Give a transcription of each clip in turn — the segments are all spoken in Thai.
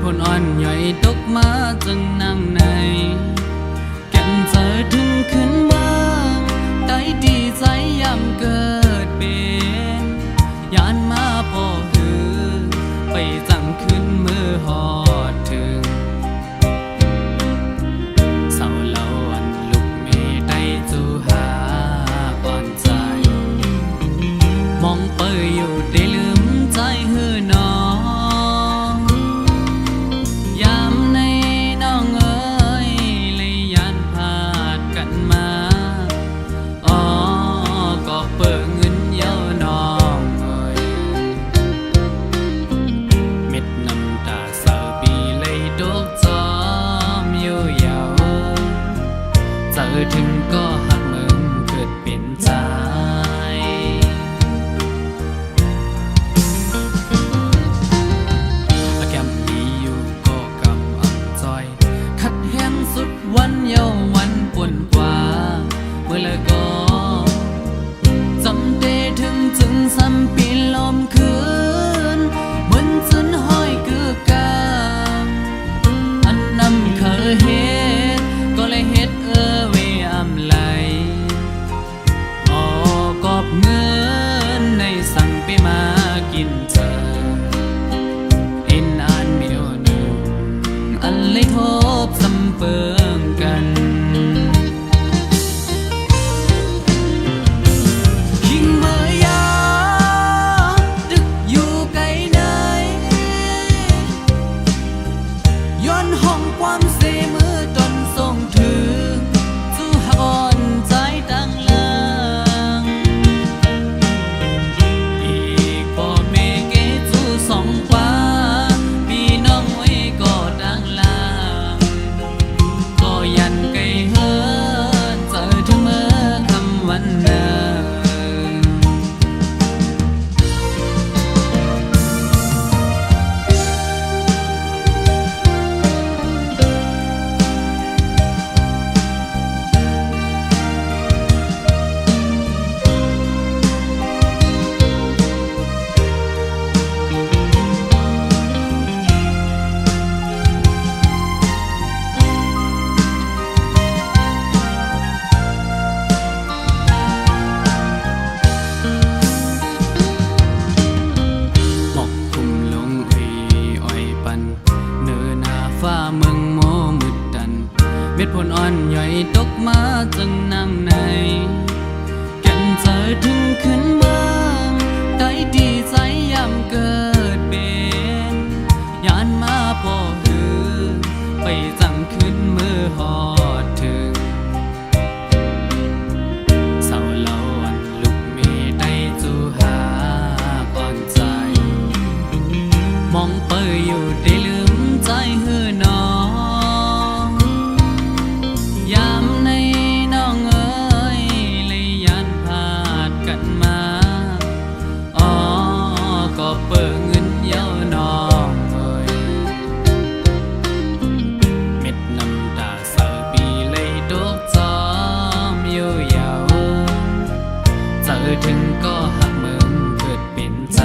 ผลอ่อนย่อยตกมาจนน้ำในแก่นเจอถึงขึ้นบ้างได้ดีใจยามเกิดเป็นยานมาพอหือไปจังขึ้นมือหอดถึงเศร้าเล่าอันลุกไม่ได้จูหาอ่อนใจมองเปยอยู่ได้ลืมใจหือน้องยามในน้องเอ๋ยเลยยานพาดกันมาอ๋อก็เปิดเงินเย้าน้องเอ๋ยเม็ดน้ำตาเศร้าปีเลยดกจอมอยู่เยาวเจอถึงก็หักมึงเกิดเป็นใจวันเยาวันปนกว่าเมื่อละก็จำได้ถึงจึงซ้ำปีลมคืนเหมือนจนห้อยคือกาอันนำเคยเฮ็ดก็เลยเฮ็ดเวอำไหลออกอบเงินในสั่งไปมากินเจอเอ็นอ่านเมียวหนึ่งอันเลยทบซ้ำเปิงกันยิ่งเมื่อยาดึกอยู่ไกลไหนย้อนห้องความเสมือจนส่งถึงสู่หอนใจดังลังอีกพ่อแม่เกสู่สองฟ้าพี่น้องไว้ก็ดังลังก็ยันไกลเฮินเจอถึงเมื่อคำวันเดิเม็ดผลอ่อนย่อยตกมาจนน้ำในแก่นเจอถึงขึ้นบ้างได้ดีใจยามเกิดเป็นยานมาพอหือไปจังขึ้นมือหอดถึงเศร้าเล่าอันลุกไม่ได้จูหาก่อนใจมองเปยอยู่ได้ลืมใจหือน้องยามในน้องเอ๋ยเลยยานพาดกันมาอ๋อก็เปิดเงินเย้าน้องเอ๋ยเม็ดน้ำตาเศร้าปีเลยดกจอมอยู่เยาวเจอถึงก็หักมึงเกิดเป็นใจ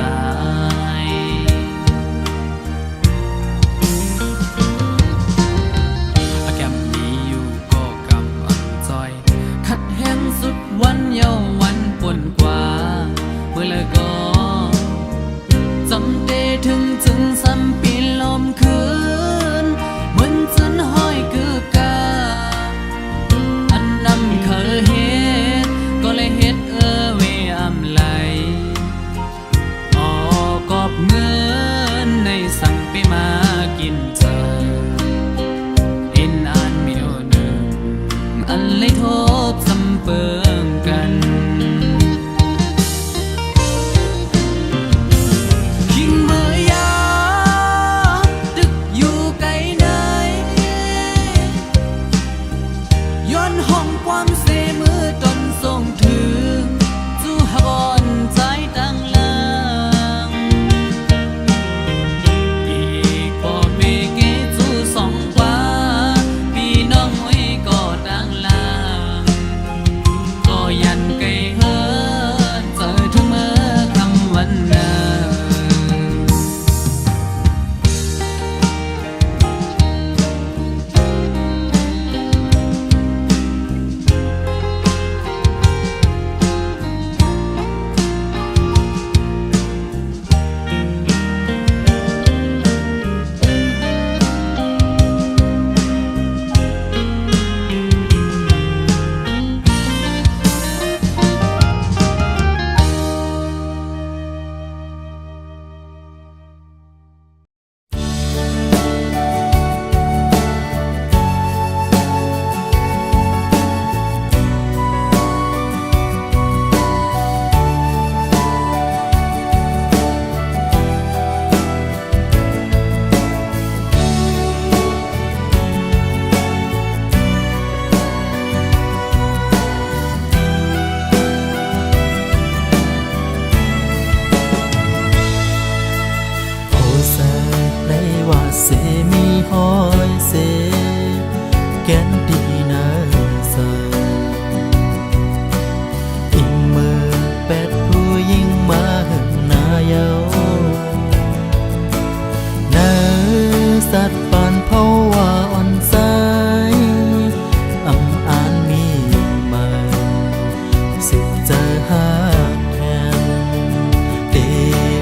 วันเยาวันปนกว่าเมื่อละก็จำได้ถึงจึงซ้ำปีลมคืนเหมือนจนห้อยคือกาอันนำเคยเฮ็ดก็เลยเฮ็ดเวอำไหลออกอบเงินในสั่งไปมากินเจอเอ็นอ่านเมียวหนึ่งอันเลยทบซ้ำเปิงกันยิ่งเมื่อยา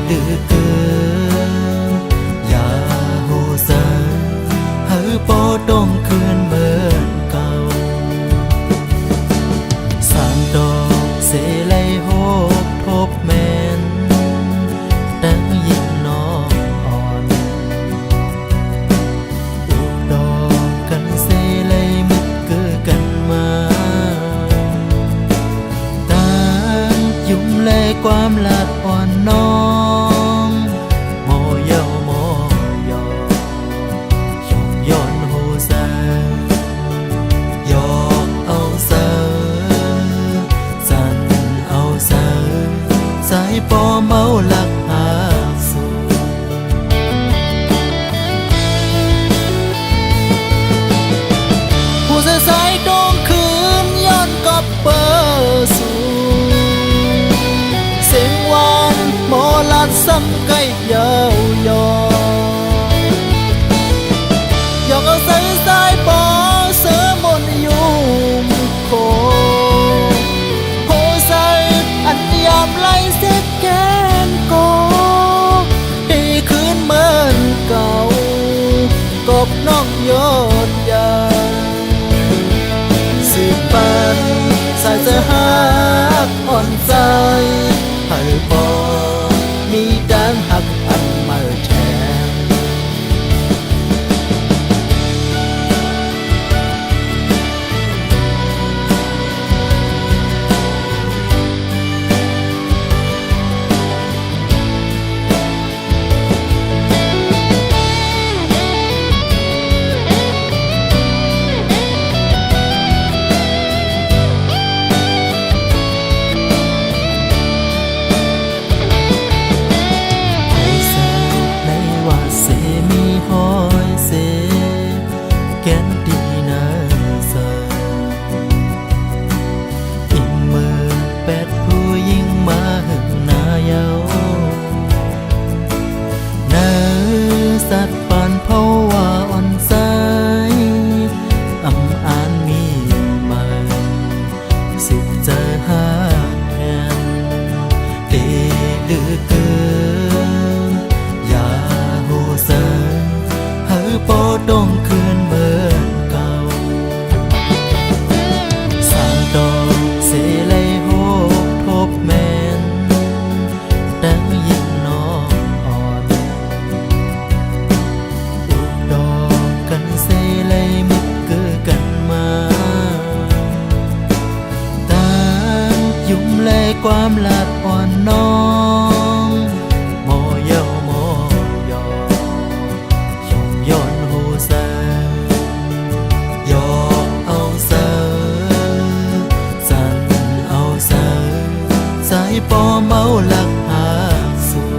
ลือเกินอย่าโหสาเฮอปอต้องคืนเหมือนเก่าสร้างดอกเสไลโหกทบแม่นแต่ยิ่งน้องอ่อนอุกดอกกันเสไลมิดเกือกันมาต่างยุ่มแลความลักอ่อนน้องโมเยาโมยอยองย้อนโหแสยอกเอาเสอสันเอาเสอสายปอเมาหลักหาสู่ผู้สายดงคืนย้อนกับเปอสู่เสียงหวานหมอลัดซ้ำใกล้เยาวยอยอกเอาใส่สายปอเสือมนยุ่มโคโหใส่อันยามไล่เสียแกนโกให้คืนเหมือนเก่ากบน้องโยนยาสืบปันสายจะหักอ่อนใจให้บอมีดังหักอันมาแทนสัตว์ปานเพราะว่าอ่อนสายอำอานมีมาสิเจอหาแทนเตลือเกินอย่าโหสาเฮอปอต้องคืนเหมือนเก่าสร้างดอกเสไลโหกทบแม่นแต่ยิ่งน้องอ่อนดอกกันเสไลมิดเกือกันมาต่างยุ่มแลความลักอ่อนน้องโมเยาโมยอยองย้อนโหแสยอกเอาเสอสันเอาเสอสายปอเมาหลักหาสู่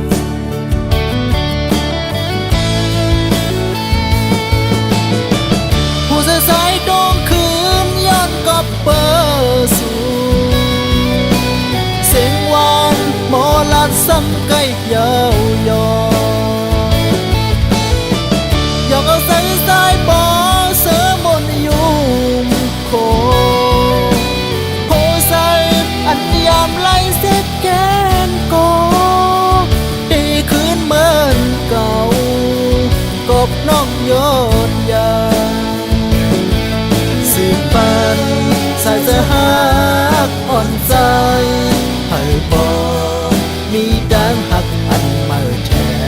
ผู้สายดงคืนย้อนกับเปอสู่เสียงหวานหมอลัดซ้ำใกล้เยาวยอยอกเอาใส่สายปอเสือมนยุ่มโคโหใส่อันยามไล่เสียแกนโกให้คืนเหมือนเก่ากบน้องโยนยาสืบปันสายจะหักอ่อนใจให้บอมีดังหักอันมาแทน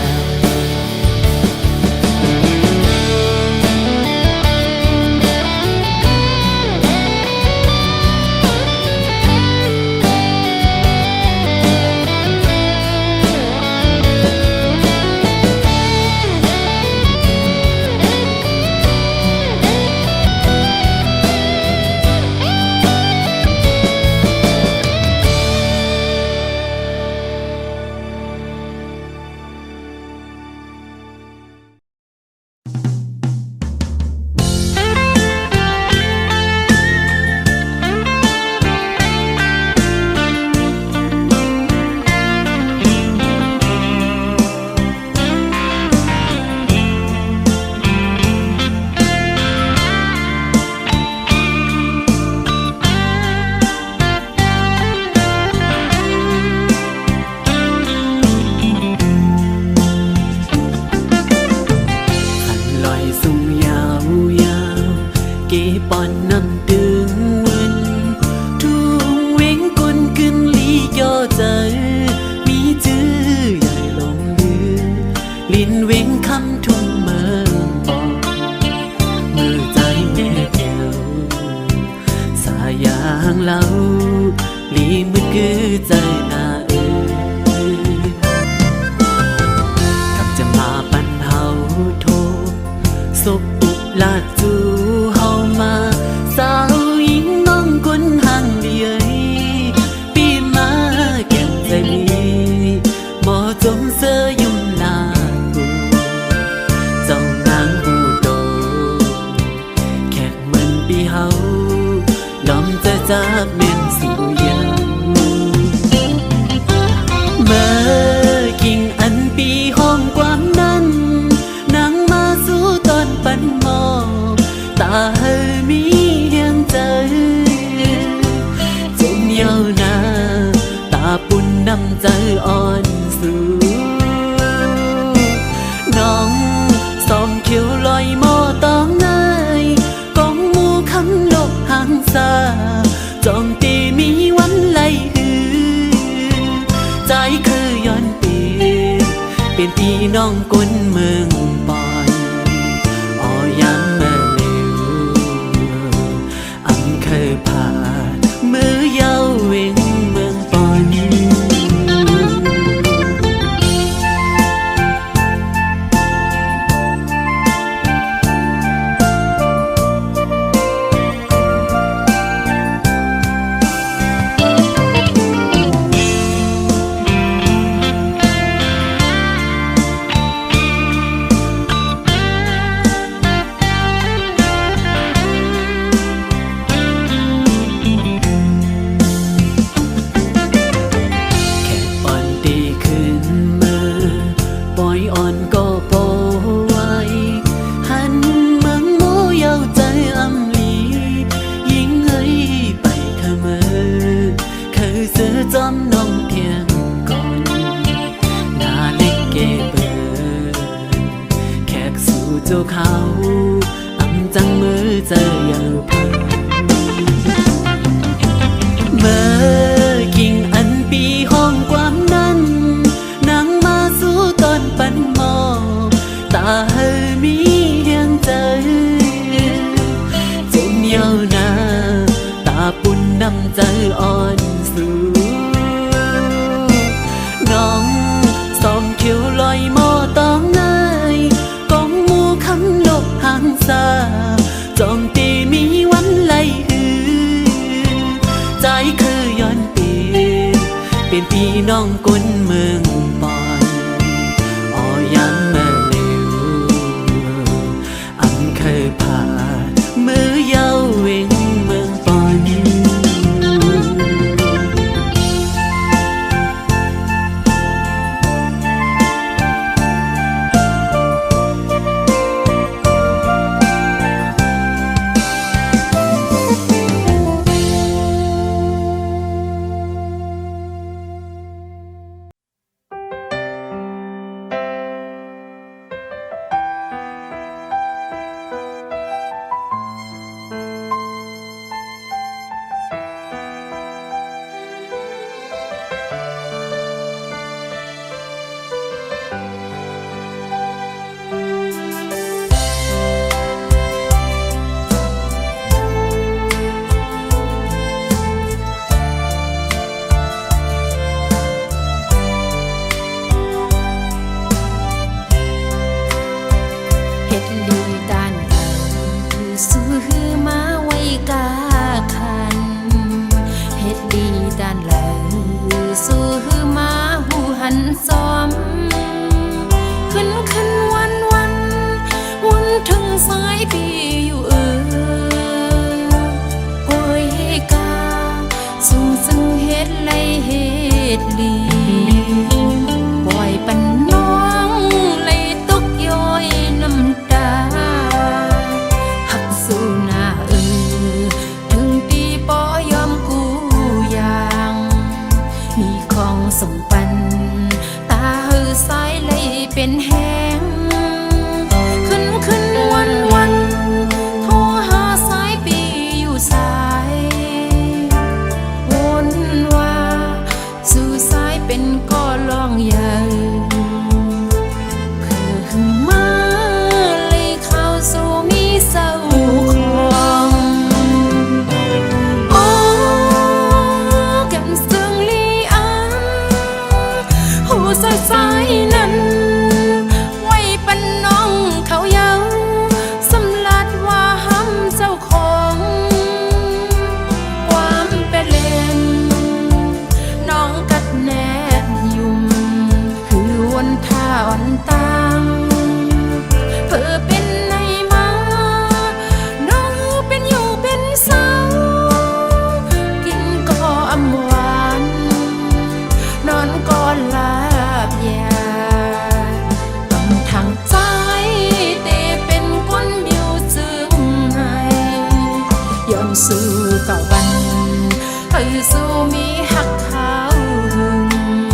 น้ำใจอ่อนสูน้องสอมเขียวลอยมอตองนายกองหมูคำโลกหางซาจองตีมีวันไหลหือใจคือย้อนเปลี่ยนเป็นพี่น้องก้นเมืองปอนออยามเมื่อเร็วอำเคยผ่านมือเยาเวงเมืองปอนจอมน้องเพียงก่อนหน้าเล็กเกเปิดแขกสู่เจ้าเขาอำจังมือเจอเยาเพิ่มเมื่อกิ่งอันปีห้องความนั้นนางมาสู่ตอนปันหมอตาเฮมีเฮียงใจจนเยาหน้าตาปุ่นน้ำใจอ่อนสูน้องสอมเขียวลอยมอตองนายกองหมูคำโลกหางซาจองตีมีวันไหลหือใจคือย้อนเปลี่ยนเป็นพี่น้องก้นเมืองปอนออยามเมื่อเร็วอำเคยผ่านมือเยาเวงเมืองปอนเป็นแห้งขึ้นวันโทรหาสายปีอยู่สายวนว่าสู่สายเป็นก็ลองใหญ่เพิ่งมาเลยเข้าสู่มีเศร้าของโอ้แก้มซึ่งลีอันหูสายนั้นอ่อนตังเพื่อเป็นในมาน้องเป็นอยู่เป็นเศร้ากินก็อำหวานนอนก็ลาบยาต้องทางใจแต่เป็นคนเดียวจึงให้ยอมสู้กับวันให้สู้มีหักเขาหึง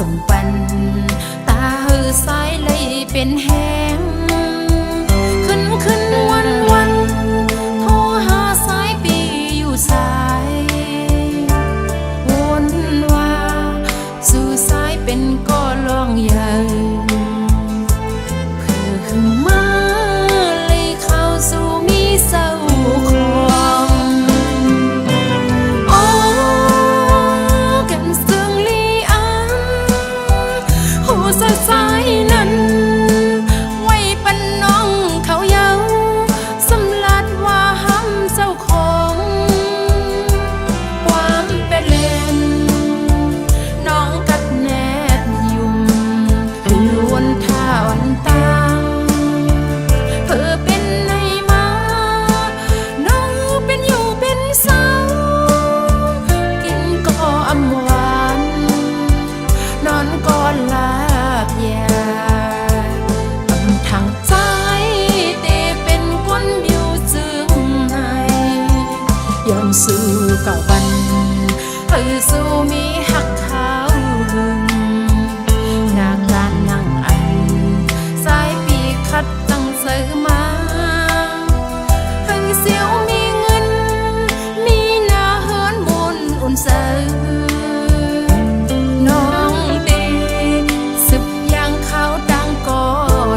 สมปันตาหือสายเลยเป็นแห้งขึ้นวันโทรหาสายปีอยู่สายวนว่าสู่สายเป็นก็ลองใหญ่คือมาเลยเข้าสู่มีเศร้าของโอ้กันซึ่งลีอันหูสดใสนั้นไว้ปันน้องเขาเยาสำลัดว่าห้ำเจ้าของความเป็นเล่นน้องกัดแนบยุ่มล้วนท่าวันตาเพื่อเป็นในมาน้องเป็นอยู่เป็นเศร้ากินก็อำหวานนอนก็ลาบยาทางใจเตเป็นคนเดียวจึงให้ยอมสู้กับวันสู้มีหักเขาหึงงาการนั่งอันสายปีคัดจังเสือมาให้เสียวมีเงินมีหน้าเฮินบุญอุ่นเสือน้องเตสืบอย่างเขาดังก็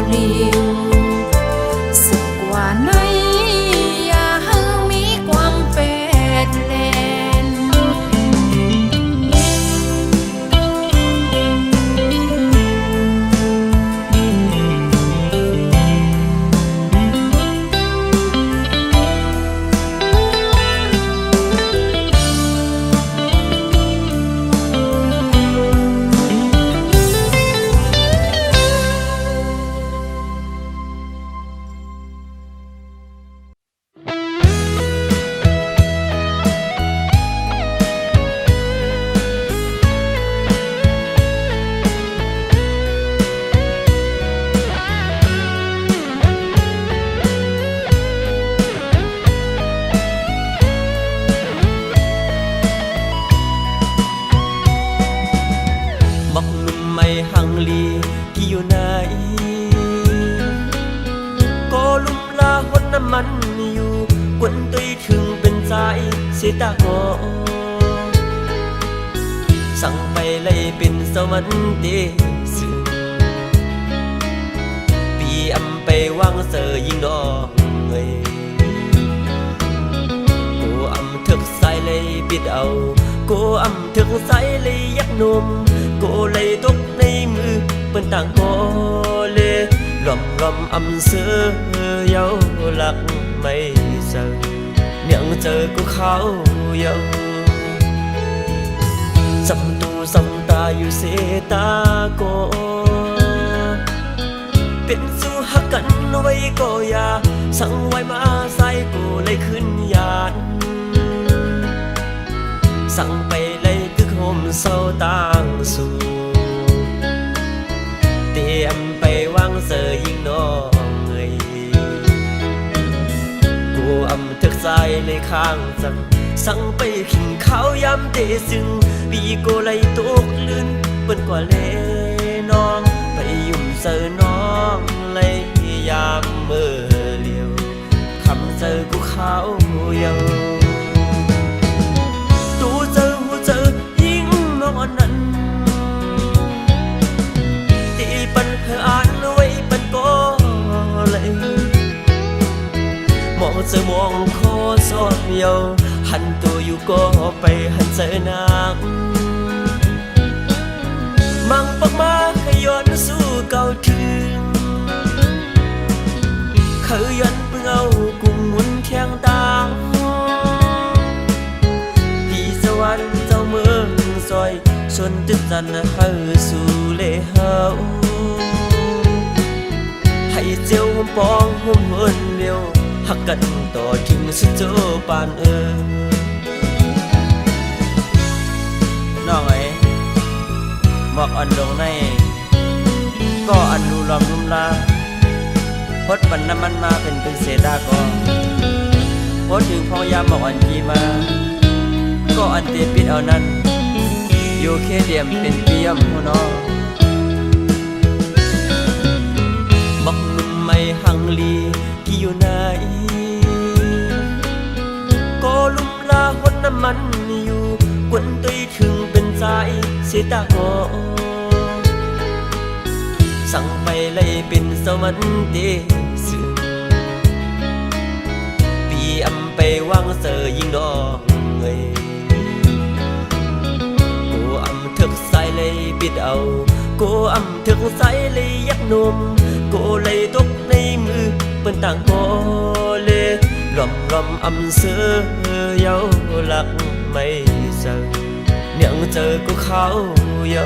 เลียวสึกกว่าไหนอย่าให้มีความเป็นเล่น หังลีที่อยู่ไหนก็ลุ่มลาหดน้ำมันอยู่กวนตุยถึงเป็นใจเสียตาหอสั่งไปเลยเป็นสวรรค์เตสึปีอำไปวางเสยยิงดอกเงยกูอำถึกใส่เลยบิดเอากูอำถึกใส่เลยยักนมกูเลยตกในมือเป็นต่างโกเลยรอมอำเสือเยาหลักไม่เจอยังเจอกูเขาเยาสำตูสำตาอยู่เสตาโกเป็นสู้หักกันไว้ก็อย่าสั่งไว้มาใส่กูเลยขึ้นยานสั่งไปเลยตึกโฮมเศร้าต่างสู่เตรียมไปวางเสยยิงน้องเงยกูอำทึกใจเลยข้างสั่งไปขิงข้าวยำเตซึ่งปีโกเลยตกลื่นเปิ้นกว่าเลน้องไปยุ่มเสยน้องเลยยามเมื่อเลียวคำเจอกูเขาเยานั้นตีปันเพื่ออ่านไว้ปันก็เลยมองเจอมองคอสอบเยาหันตัวอยู่ก็ไปหันเจอนางมังปักมาขย้อนสู้เก่าถึงขยันเพิ่งเอากุ้งหมุนแข้งตาพี่สวรรค์เจ้าเมืองซอยชนตึกจันเฮาสู่เลเฮาให้เจียวหุ่มปองหุ่มเฮินเดียวหักกันต่อถึงสุดโจปานน้องไอ้หมอกอันดงในก็อันดูลอมลุ่มลาพดปันน้ำมันมาเป็นเศษดาก็พดถึงพองยามหมอกอันกีมาก็อันเตปิดเอานั้น อยู่แค่เดียมเป็นเปียมหัวน้องบักหนุ่มไม่หังลีกี่อยู่ไหนก็ลุ่มลาหดน้ำมันอยู่กวนตุยถึงเป็นใจเสียตาหอสั่งไปเลยเป็นสวรรค์เดซึปีอำไปวางเสยยิงดอกเอ้ยกูอำถึกใส่เลยบิดเอากูอำถึกใส่เลยยักนมกูเลยตกในมือเป็นต่างโกเลยรอมเสือเยาหลักไม่เจอเนียงเจอกูเขาเยา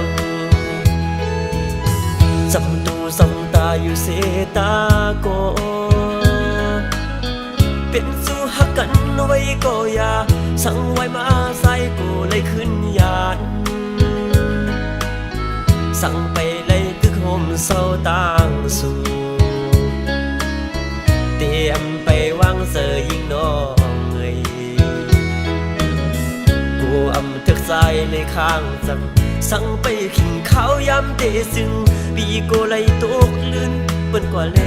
จำตูจำตาอยู่เสตาโกเป็นสู้หักกันไว้ก็อย่าสั่งไว้มาใส่กูเลยขึ้นยานสั่งไปเลยตึกโฮมเศร้าต่างสู่เตรียมไปวางเสยยิงน้องเอ้ยกูอำทึกใจเลยข้างจังสั่งไปขิงข้าวยำเตซึ่งปีโกเลยตกลื่นเปิ้นกว่าเล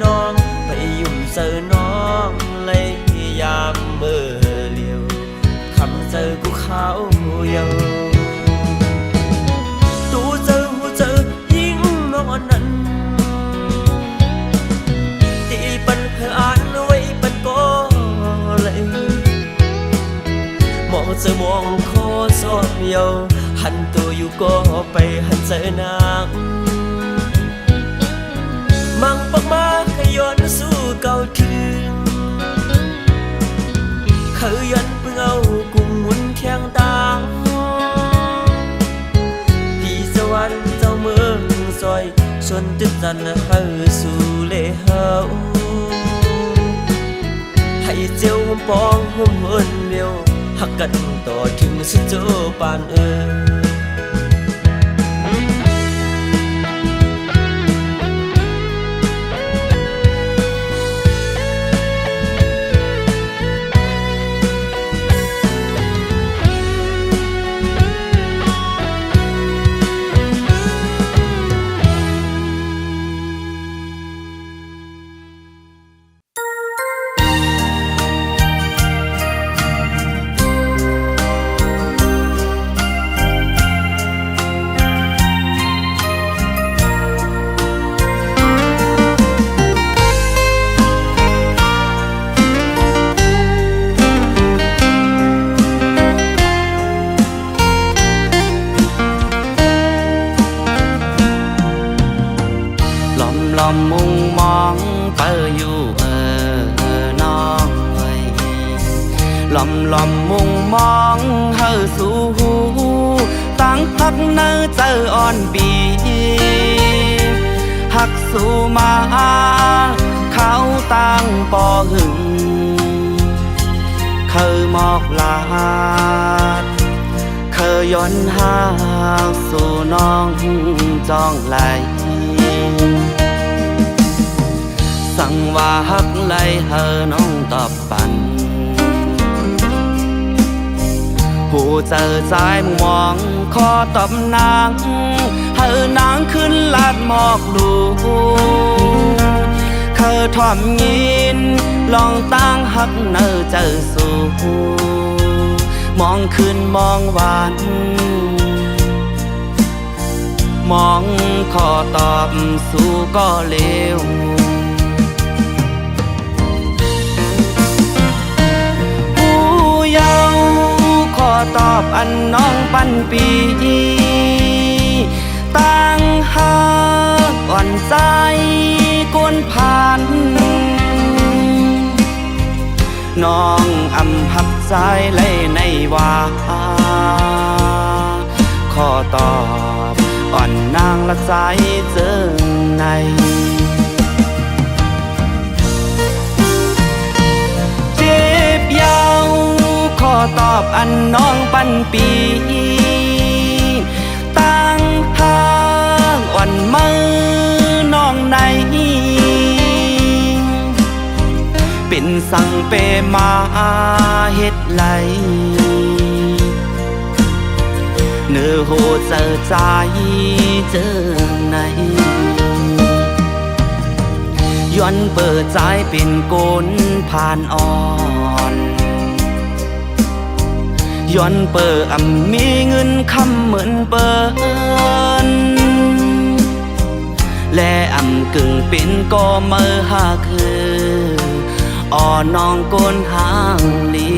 น้องไปยุ่มเจอน้องเลยยามเมื่อเลียวคำเจอกูเขาเยาตูเจอหูเจอยิ่งนอนนั้นตีปันเพื่ออ่านไว้ปันก็เลยมองเจอมองคอสอบเยาหันตัวอยู่ก็ไปหันเจอนางมังปักมาขย้อนสู้เก่าถึงเคยยันเพิ่งเอากุ้งหมุนแข้งตาพี่สวรรค์เจ้าเมืองซอยชนตึกจันเฮาสู่เลเฮาให้เจ้าหุ่มปองหุ่มเฮินเดียวหักกันต่อถึงสุดโจปานมุงมองเปิอยู่น้องเอ้ยลอมมุงมองเฮาสู่หูตั้งพักเนื้อเจออ่อนบีหักสู่มาเขาตั้งปอหึงเคยมอกลาดเคยย้อนหาสู่น้องจองไหลสั่งว่าฮักไลเฮอน้องตอบปันผู้เจอใจมองขอตอบนางเฮอนางขึ้นลาดหมอกลูเคยทอมยินลองตั้งฮักเนอเจอสู่มองขึ้นมองหวานมองขอตอบสู่ก็เลวขอตอบอันน้องปันปีตั้งหักอ่อนใจกวนผ่านน้องอำหักใจเลยในว่าขอตอบอ่อนนางละใจเจอในเจ็บยาวขอตอบอันน้องปันปีตั้งห้างอ่อนมือน้องในเป็นสั่งเปมาเฮ็ดไหลเนื้ อโหเจอใจเจอในย้อนเปิดใจเป็นกลผ่านอ่อนย้อนเปิดมีเงินคำเหมือนเปินและกึ่งเป็นก็เมื่อหาคืออ่อน้องกนหางลี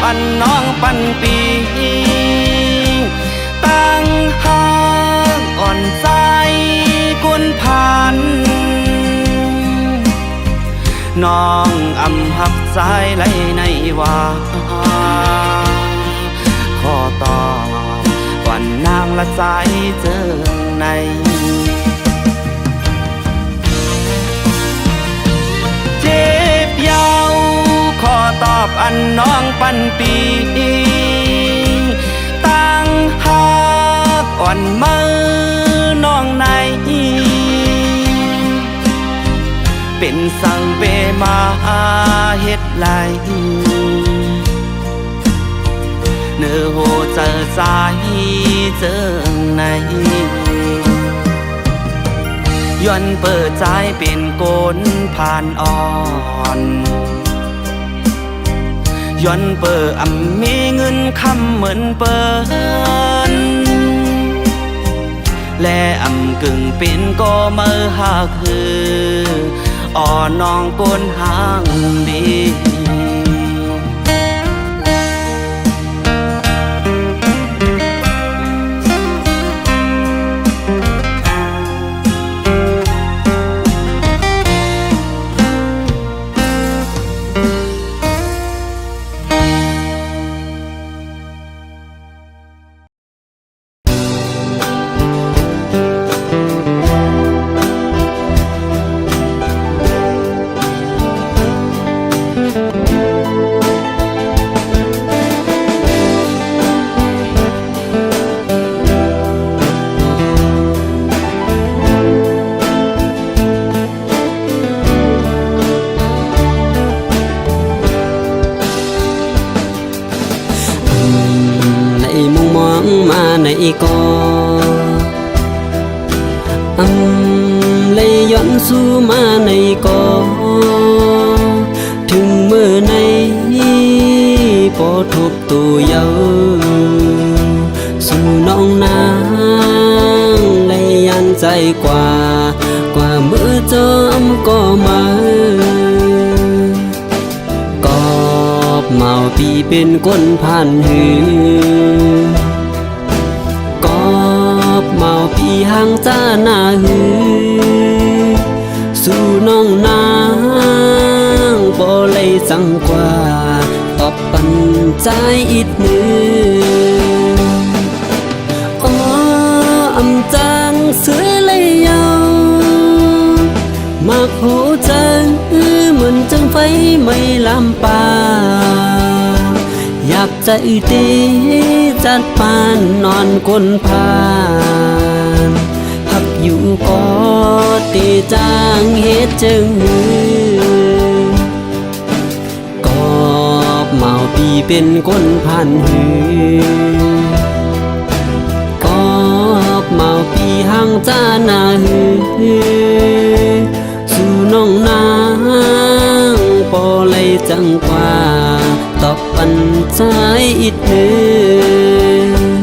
ปันน้องปันปีตั้งหากอ่อนใจกุนพันน้องหักใจไหลในว่าขอตอบก่อนนางละใจเจอในเจ็บยาวขอตอบน้องปันปีตั้งหากอ่อนมือน้องในเป็นสังเบมาเฮ็ดไหลเนื้อโหเจอใจเจอในย้อนเปิดใจเป็นกลผ่านอ่อนย้อนเปิดมีเงินคำเหมือนเปินและกึ่งเป็นก็เมื่อหาคืออ่อน้องกนหางดีในก็เลยย้อนสู่มาในก็ถึงเมื่อในพอทบตัวเยาสู่น้องนางเลยยันใจกว่าเมื่อจอมก็มากอบเมาปีเป็นคนผ่านหือเมาปีหางจ้าหน้าหือสู่น้องนางบ่เลยสังกว่าตอบปันใจอีกมืออ๋อจังเสือเลยยาวมาโคจังเหมือนจังไฟไม่ลำปาอยากใจดีจัดปานนอนคนพานหักอยู่ก็ตีจางเฮ็ดจึงก็เมาปีเป็นคนผ่านหืก็เมาปีหางจ้าหน้าหือสู่น้องนางปอเลยจังกว่าตอบปันใจอีกมือ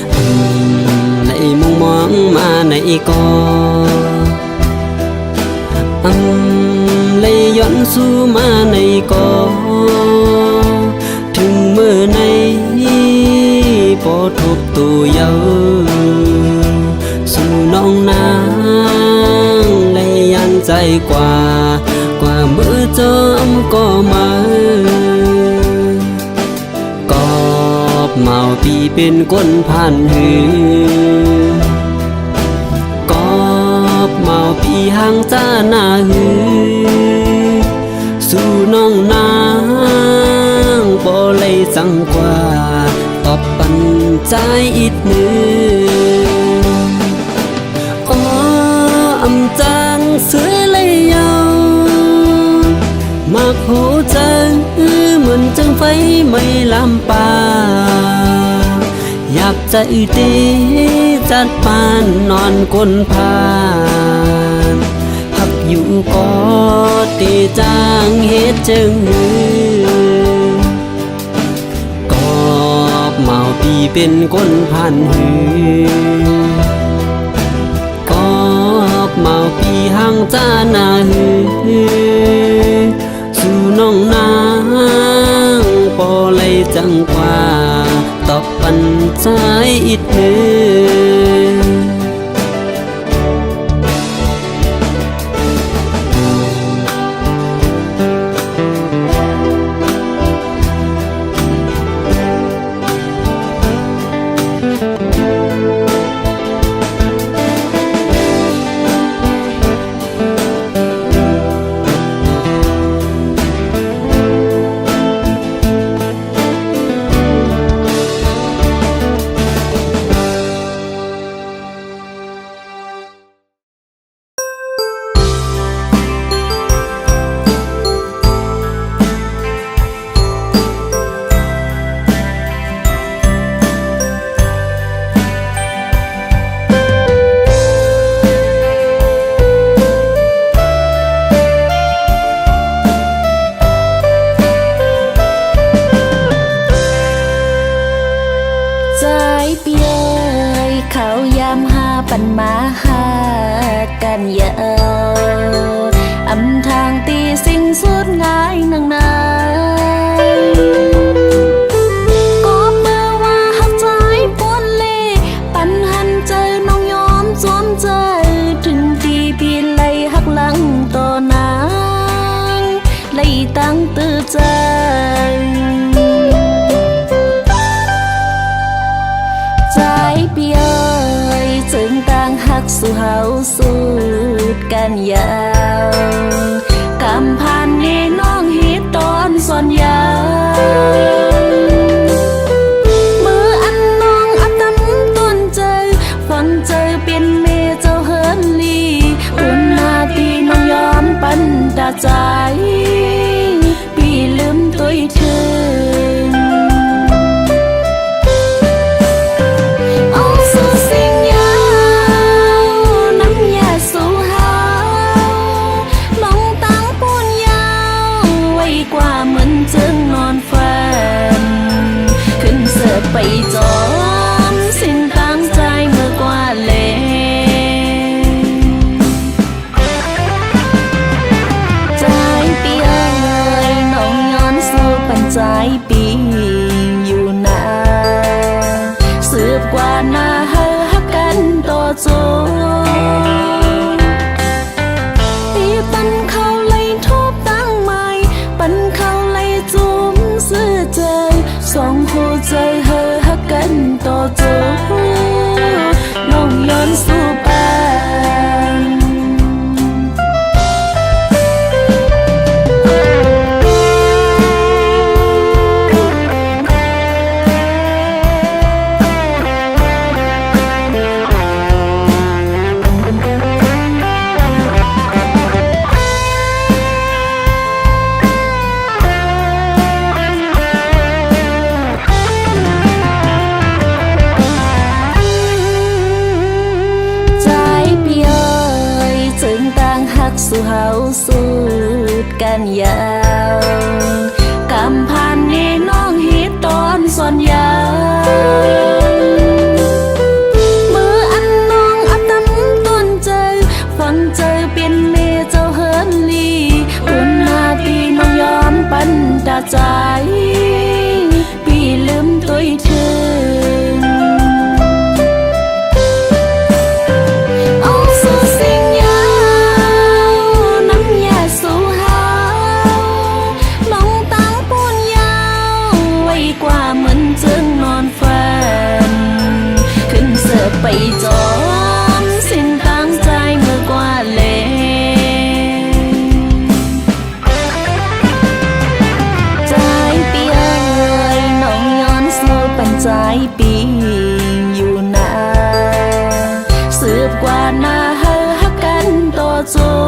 อ ก็เลยย้อนสู่มาในก็ถึงมือในปอทบตัวเยาสู่น้องนางเลยยันใจกว่ามือจอมก็มากอบเมาปีเป็นก้นผ่านหือกอบเมาปีห่างจ้าหน้าหือสู่น้องนางบ่เลยจังกว่าตอบปันใจอีกมืออ๋ออำจังเสือเลยเยามักโหจังเหมือนจังไฟไม่ลำปาอยากใจตีจัดปานนอนก้นพานพักอยู่ก็ตีจางเฮ็ดจึงก็เมาปีเป็นก้นพันหืก็เมาปีห่างจ้าหน้าหือสู่น้องนางปอเลยจังกว่าตอบปันใจอีกมือเขายามหาปันมาหากันยาวอำทางตีสิ่งสุดง่ายนังนาก็เมื่อว่าหักใจปวนเล่ปันหันเจอน้องยอมจวมเจอถึงตีพี่ไล่หักหลังต่อนางไล่ตั้งตื้อใจเปียจึงต่างหักสู่เฮาสูดกันยาวกำพันนี้น้องฮิตตอนสอนยาวมืออันน้องอัตำต้นเจอฟังเจอเป็นเมเจ้าเฮินลีอุ่นนาทีน้องยอมปันตาใจพี่ลืมตัวเธอไปจอมสิ้นตั้งใจเมื่อกว่าเลใจเปียเลยน้องย้อนสู่ปันใจปีอยู่นาสืบกว่าหน้าเฮาฮักกันต่อโจปีปันเขาเลยทุบตั้งใหม่ปันเขาเลยจุ้มซื้อเจอสองหัวใจเฮากันต่อโจน้องย้อนสู่ปานสู่เฮาสูดกันยาวกำพันนี้น้องฮิตตอนสอนยาวมืออันน้องอัตำ นจึงนอนฝันขึ้นเสือไปจอมสิ้นตั้งใจเมื่อกว่าเลใจเปียเอ่ยน้องย้อนโซปันใจปีอยู่นาสืบกว่าหน้าฮักกันต่อจน